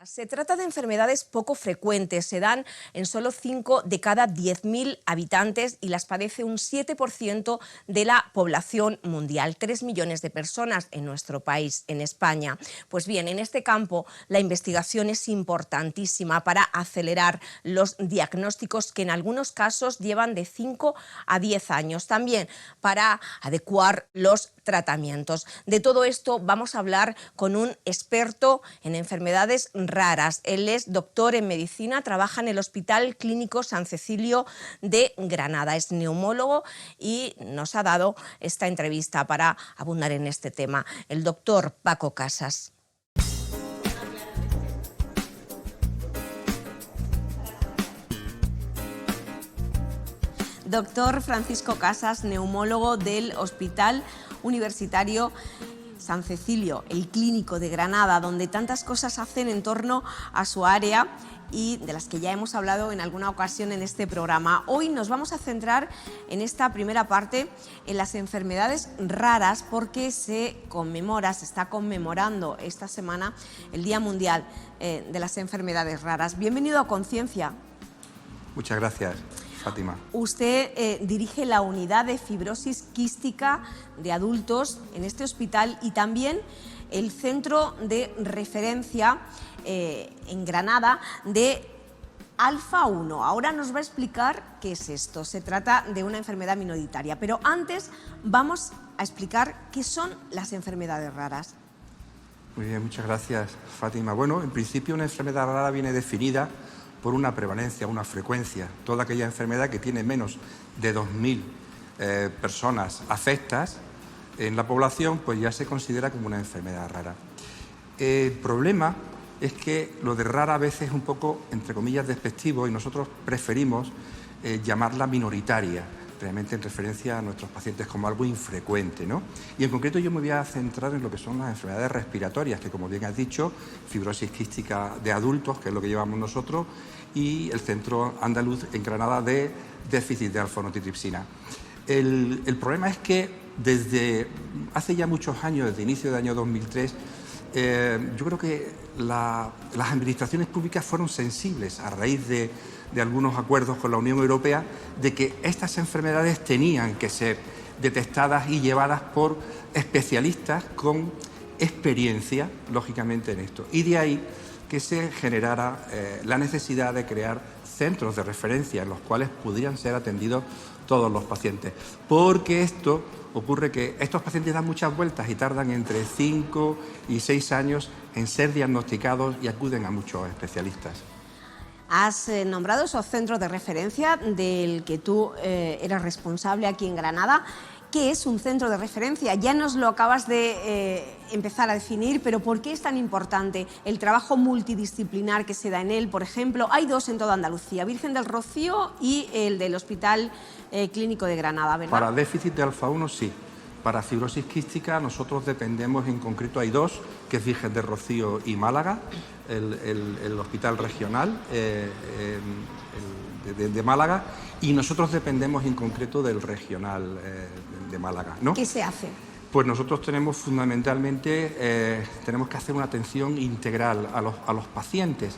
Se trata de enfermedades poco frecuentes, se dan en solo 5 de cada 10.000 habitantes y las padece un 7% de la población mundial, 3 millones de personas en nuestro país, en España. Pues bien, en este campo la investigación es importantísima para acelerar los diagnósticos que en algunos casos llevan de 5 a 10 años, también para adecuar los tratamientos. De todo esto vamos a hablar con un experto en enfermedades raras. Él es doctor en medicina, trabaja en el Hospital Clínico San Cecilio de Granada, es neumólogo y nos ha dado esta entrevista para abundar en este tema. El doctor Paco Casas. Doctor Francisco Casas, neumólogo del Hospital Universitario San Cecilio, el Clínico de Granada, donde tantas cosas hacen en torno a su área y de las que ya hemos hablado en alguna ocasión en este programa. Hoy nos vamos a centrar en esta primera parte en las enfermedades raras porque se está conmemorando esta semana el Día Mundial de las Enfermedades Raras. Bienvenido a Conciencia. Muchas gracias, Fátima. Usted dirige la unidad de fibrosis quística de adultos en este hospital y también el centro de referencia en Granada de Alfa 1. Ahora nos va a explicar qué es esto. Se trata de una enfermedad minoritaria, pero antes vamos a explicar qué son las enfermedades raras. Muy bien, muchas gracias, Fátima. Bueno, en principio una enfermedad rara viene definida por una prevalencia, una frecuencia. Toda aquella enfermedad que tiene menos de 2.000 personas afectas en la población, pues ya se considera como una enfermedad rara. El problema es que lo de rara a veces es un poco, entre comillas, despectivo y nosotros preferimos llamarla minoritaria, realmente en referencia a nuestros pacientes como algo infrecuente, ¿no? Y en concreto yo me voy a centrar en lo que son las enfermedades respiratorias, que como bien has dicho, fibrosis quística de adultos, que es lo que llevamos nosotros, y el Centro Andaluz en Granada de déficit de alfa-1-antitripsina. El problema es que desde hace ya muchos años, desde inicio del año 2003, yo creo que las administraciones públicas fueron sensibles a raíz de algunos acuerdos con la Unión Europea de que estas enfermedades tenían que ser detectadas y llevadas por especialistas con experiencia, lógicamente, en esto. Y de ahí que se generara la necesidad de crear centros de referencia en los cuales pudieran ser atendidos todos los pacientes. Porque esto ocurre que estos pacientes dan muchas vueltas y tardan entre 5 y 6 años en ser diagnosticados y acuden a muchos especialistas. Has nombrado esos centros de referencia del que tú eras responsable aquí en Granada. ¿Qué es un centro de referencia? Ya nos lo acabas de empezar a definir, pero ¿por qué es tan importante el trabajo multidisciplinar que se da en él? Por ejemplo, hay dos en toda Andalucía, Virgen del Rocío y el del Hospital Clínico de Granada, ¿verdad? Para déficit de alfa-1 sí. Para fibrosis quística nosotros dependemos, en concreto hay dos, que es Virgen del Rocío y Málaga, el hospital regional de Málaga, y nosotros dependemos en concreto del regional de Málaga, ¿no? ¿Qué se hace? Pues nosotros tenemos fundamentalmente, tenemos que hacer una atención integral a los pacientes.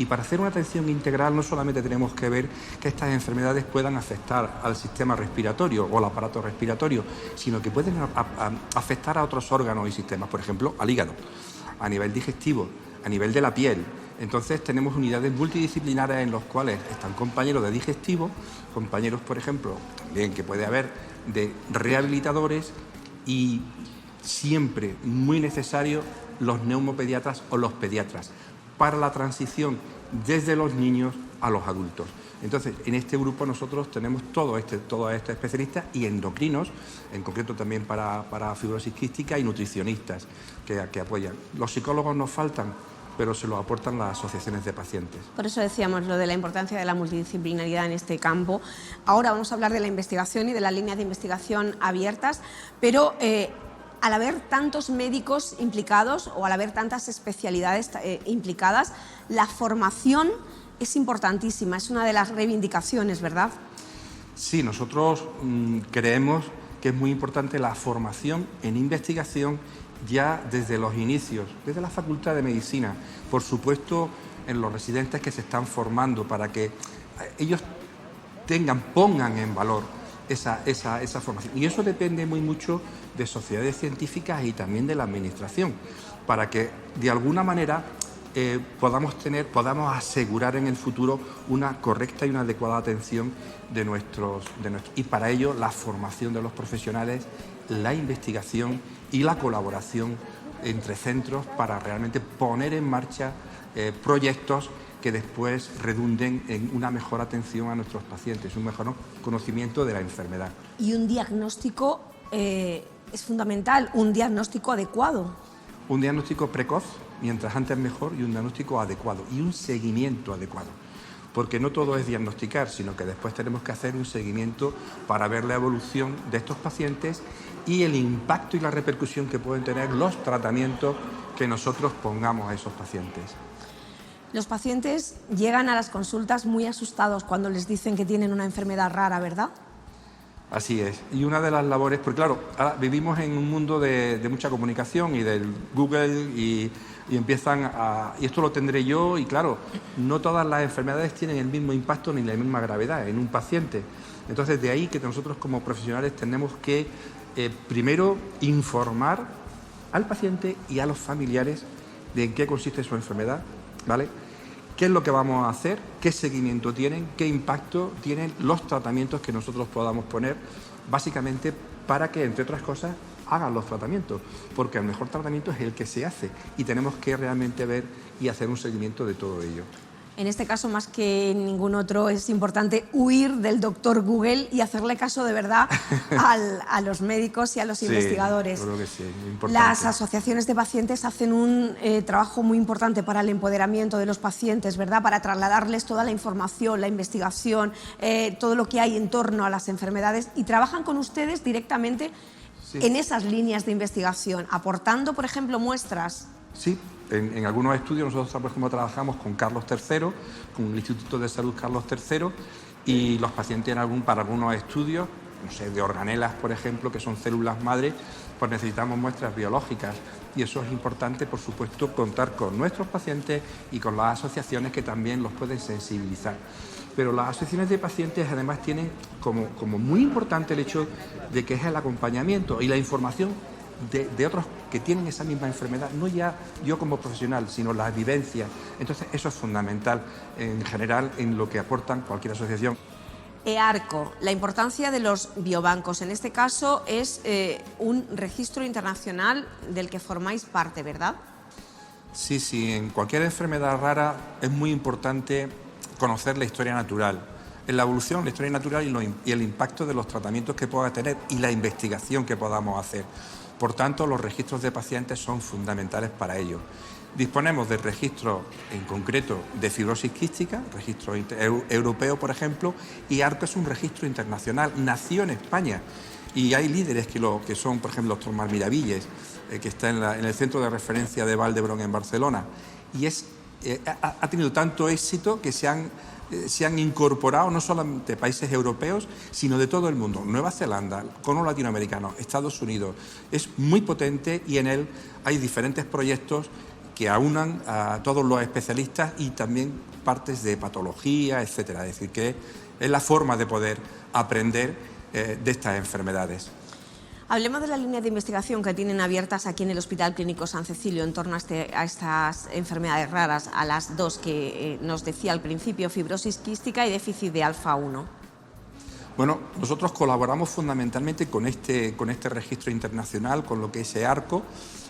Y para hacer una atención integral no solamente tenemos que ver que estas enfermedades puedan afectar al sistema respiratorio o al aparato respiratorio, sino que pueden afectar a otros órganos y sistemas, por ejemplo, al hígado, a nivel digestivo, a nivel de la piel. Entonces tenemos unidades multidisciplinares en las cuales están compañeros de digestivo, compañeros, por ejemplo, también que puede haber de rehabilitadores y siempre muy necesario los neumopediatras o los pediatras para la transición desde los niños a los adultos. Entonces, en este grupo nosotros tenemos todos estos especialistas y endocrinos, en concreto también para fibrosis quística, y nutricionistas que apoyan. Los psicólogos nos faltan, pero se los aportan las asociaciones de pacientes. Por eso decíamos lo de la importancia de la multidisciplinaridad en este campo. Ahora vamos a hablar de la investigación y de las líneas de investigación abiertas, pero al haber tantos médicos implicados o al haber tantas especialidades implicadas, la formación es importantísima, es una de las reivindicaciones, ¿verdad? Sí, nosotros creemos que es muy importante la formación en investigación ya desde los inicios, desde la Facultad de Medicina, por supuesto en los residentes que se están formando para que ellos pongan en valor esa formación. Y eso depende muy mucho de sociedades científicas y también de la administración, para que de alguna manera podamos asegurar en el futuro una correcta y una adecuada atención de nuestros. Y para ello la formación de los profesionales, la investigación y la colaboración entre centros para realmente poner en marcha proyectos que después redunden en una mejor atención a nuestros pacientes, un mejor conocimiento de la enfermedad. Y un diagnóstico es fundamental, un diagnóstico adecuado. Un diagnóstico precoz, mientras antes mejor, y un diagnóstico adecuado y un seguimiento adecuado. Porque no todo es diagnosticar, sino que después tenemos que hacer un seguimiento para ver la evolución de estos pacientes y el impacto y la repercusión que pueden tener los tratamientos que nosotros pongamos a esos pacientes. Los pacientes llegan a las consultas muy asustados cuando les dicen que tienen una enfermedad rara, ¿verdad? Así es. Y una de las labores, porque claro, ahora vivimos en un mundo de mucha comunicación y del Google y empiezan a... Y esto lo tendré yo y claro, no todas las enfermedades tienen el mismo impacto ni la misma gravedad en un paciente. Entonces de ahí que nosotros como profesionales tenemos que primero informar al paciente y a los familiares de en qué consiste su enfermedad, ¿vale? ¿Qué es lo que vamos a hacer? ¿Qué seguimiento tienen? ¿Qué impacto tienen los tratamientos que nosotros podamos poner? Básicamente para que, entre otras cosas, hagan los tratamientos, porque el mejor tratamiento es el que se hace y tenemos que realmente ver y hacer un seguimiento de todo ello. En este caso, más que en ningún otro, es importante huir del doctor Google y hacerle caso de verdad a los médicos y a los investigadores. Creo que sí, es importante. Las asociaciones de pacientes hacen un trabajo muy importante para el empoderamiento de los pacientes, ¿verdad? Para trasladarles toda la información, la investigación, todo lo que hay en torno a las enfermedades, y trabajan con ustedes directamente en esas líneas de investigación, aportando, por ejemplo, muestras. Sí. En algunos estudios nosotros, por ejemplo, trabajamos con Carlos III, con el Instituto de Salud Carlos III, y los pacientes para algunos estudios, no sé, de organelas, por ejemplo, que son células madre, pues necesitamos muestras biológicas. Y eso es importante, por supuesto, contar con nuestros pacientes y con las asociaciones que también los pueden sensibilizar. Pero las asociaciones de pacientes además tienen como muy importante el hecho de que es el acompañamiento y la información de otros que tienen esa misma enfermedad, no ya yo como profesional, sino la vivencia. Entonces eso es fundamental en general en lo que aportan cualquier asociación. EARCO, la importancia de los biobancos, en este caso es un registro internacional del que formáis parte, ¿verdad? Sí, en cualquier enfermedad rara es muy importante conocer la historia natural. En la evolución, la historia natural y el impacto de los tratamientos que pueda tener y la investigación que podamos hacer. Por tanto, los registros de pacientes son fundamentales para ello. Disponemos del registro en concreto de fibrosis quística, registro europeo, por ejemplo, y ARCO es un registro internacional, nació en España. Y hay líderes que son, por ejemplo, el doctor Mar Miravilles, que está en el centro de referencia de Vall d'Hebron en Barcelona. Y ha tenido tanto éxito que se han incorporado no solamente países europeos, sino de todo el mundo. Nueva Zelanda, cono latinoamericano, Estados Unidos. Es muy potente y en él hay diferentes proyectos que aunan a todos los especialistas y también partes de patología, etcétera. Es decir, que es la forma de poder aprender de estas enfermedades. Hablemos de la línea de investigación que tienen abiertas aquí en el Hospital Clínico San Cecilio en torno a estas enfermedades raras, a las dos que nos decía al principio, fibrosis quística y déficit de alfa-1. Bueno, nosotros colaboramos fundamentalmente con este registro internacional, con lo que es EARCO,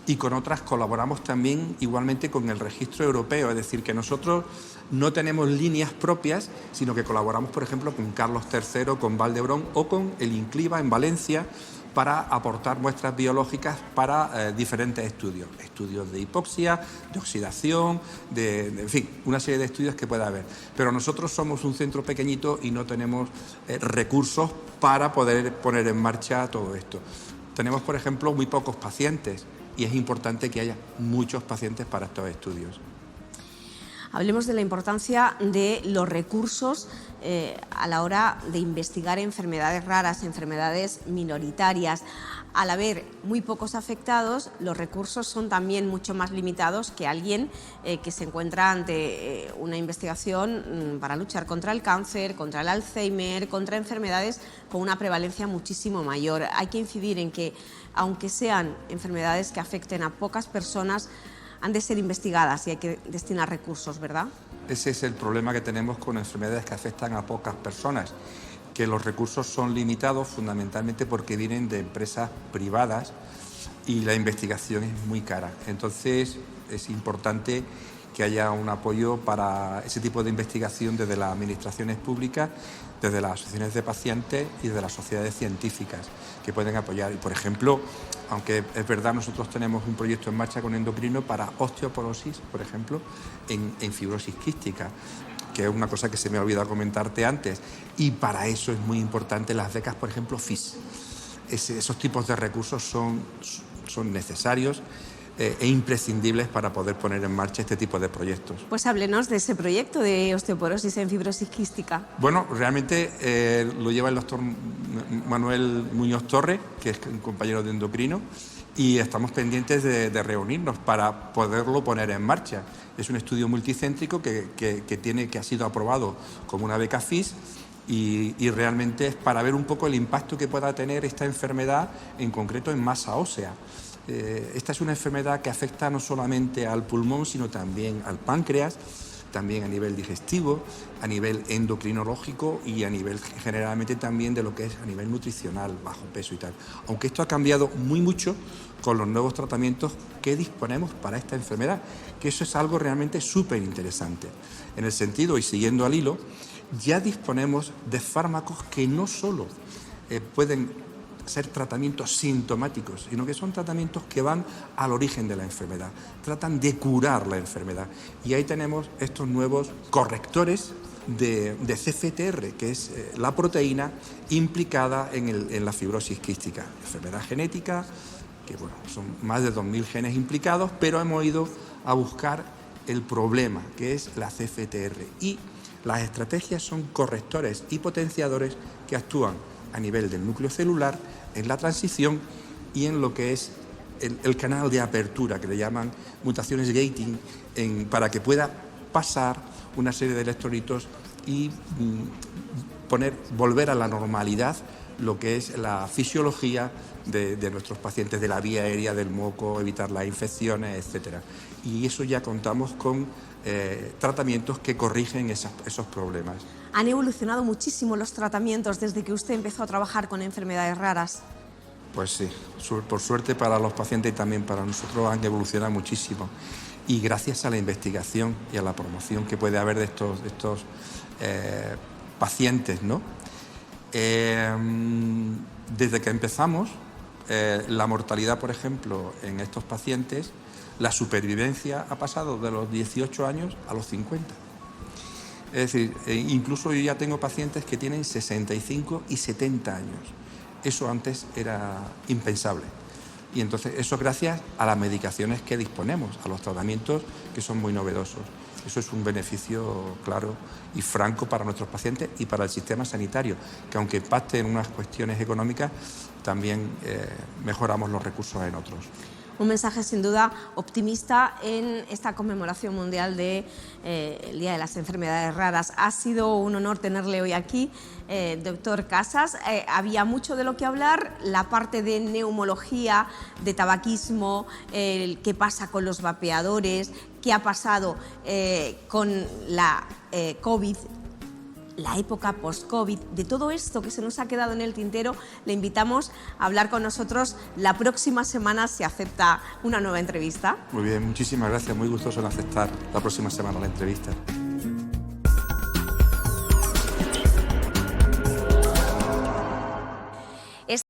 y con otras colaboramos también igualmente con el registro europeo, es decir, que nosotros no tenemos líneas propias, sino que colaboramos, por ejemplo, con Carlos III, con Vall d'Hebron o con el INCLIVA en Valencia, para aportar muestras biológicas para diferentes estudios de hipoxia, de oxidación, en fin, una serie de estudios que pueda haber. Pero nosotros somos un centro pequeñito y no tenemos recursos para poder poner en marcha todo esto. Tenemos, por ejemplo, muy pocos pacientes y es importante que haya muchos pacientes para estos estudios. Hablemos de la importancia de los recursos a la hora de investigar enfermedades raras, enfermedades minoritarias. al haber muy pocos afectados, los recursos son también mucho más limitados que alguien que se encuentra ante una investigación para luchar contra el cáncer, contra el Alzheimer, contra enfermedades con una prevalencia muchísimo mayor. Hay que incidir en que, aunque sean enfermedades que afecten a pocas personas, han de ser investigadas y hay que destinar recursos, ¿verdad? Ese es el problema que tenemos con enfermedades que afectan a pocas personas, que los recursos son limitados fundamentalmente porque vienen de empresas privadas y la investigación es muy cara. Entonces es importante que haya un apoyo para ese tipo de investigación desde las administraciones públicas, desde las asociaciones de pacientes y desde las sociedades científicas que pueden apoyar. Y, por ejemplo, aunque es verdad, nosotros tenemos un proyecto en marcha con endocrino para osteoporosis, por ejemplo, en fibrosis quística, que es una cosa que se me ha olvidado comentarte antes, y para eso es muy importante las becas, por ejemplo, FIS. Esos tipos de recursos son necesarios e imprescindibles para poder poner en marcha este tipo de proyectos. Pues háblenos de ese proyecto de osteoporosis en fibrosis quística. Bueno, realmente lo lleva el doctor Manuel Muñoz Torre, que es un compañero de endocrino, y estamos pendientes de reunirnos para poderlo poner en marcha. Es un estudio multicéntrico que ha sido aprobado como una beca FIS y realmente es para ver un poco el impacto que pueda tener esta enfermedad, en concreto en masa ósea. Esta es una enfermedad que afecta no solamente al pulmón, sino también al páncreas, también a nivel digestivo, a nivel endocrinológico y a nivel generalmente también de lo que es a nivel nutricional, bajo peso y tal. Aunque esto ha cambiado muy mucho con los nuevos tratamientos que disponemos para esta enfermedad, que eso es algo realmente súper interesante. En el sentido, y siguiendo al hilo, ya disponemos de fármacos que no solo pueden ser tratamientos sintomáticos, sino que son tratamientos que van al origen de la enfermedad, tratan de curar la enfermedad. Y ahí tenemos estos nuevos correctores de CFTR, que es la proteína implicada en la fibrosis quística, enfermedad genética, que bueno, son más de 2.000 genes implicados, pero hemos ido a buscar el problema, que es la CFTR. Y las estrategias son correctores y potenciadores que actúan a nivel del núcleo celular, en la transición y en lo que es el canal de apertura, que le llaman mutaciones gating, para que pueda pasar una serie de electrolitos y volver a la normalidad lo que es la fisiología de nuestros pacientes, de la vía aérea, del moco, evitar las infecciones, etc. Y eso ya contamos con tratamientos que corrigen esos problemas. Han evolucionado muchísimo los tratamientos desde que usted empezó a trabajar con enfermedades raras. Pues sí, por suerte para los pacientes y también para nosotros han evolucionado muchísimo. Y gracias a la investigación y a la promoción que puede haber de estos pacientes, ¿no? Desde que empezamos, la mortalidad, por ejemplo, en estos pacientes, la supervivencia ha pasado de los 18 años a los 50. Es decir, incluso yo ya tengo pacientes que tienen 65 y 70 años. Eso antes era impensable. Y entonces eso gracias a las medicaciones que disponemos, a los tratamientos que son muy novedosos. Eso es un beneficio claro y franco para nuestros pacientes y para el sistema sanitario, que aunque impacte en unas cuestiones económicas, también mejoramos los recursos en otros. Un mensaje sin duda optimista en esta conmemoración mundial del Día de las Enfermedades Raras. Ha sido un honor tenerle hoy aquí, doctor Casas. Había mucho de lo que hablar, la parte de neumología, de tabaquismo, qué pasa con los vapeadores, qué ha pasado con la COVID, la época post-COVID. De todo esto que se nos ha quedado en el tintero, le invitamos a hablar con nosotros la próxima semana si acepta una nueva entrevista. Muy bien, muchísimas gracias, muy gustoso en aceptar la próxima semana la entrevista.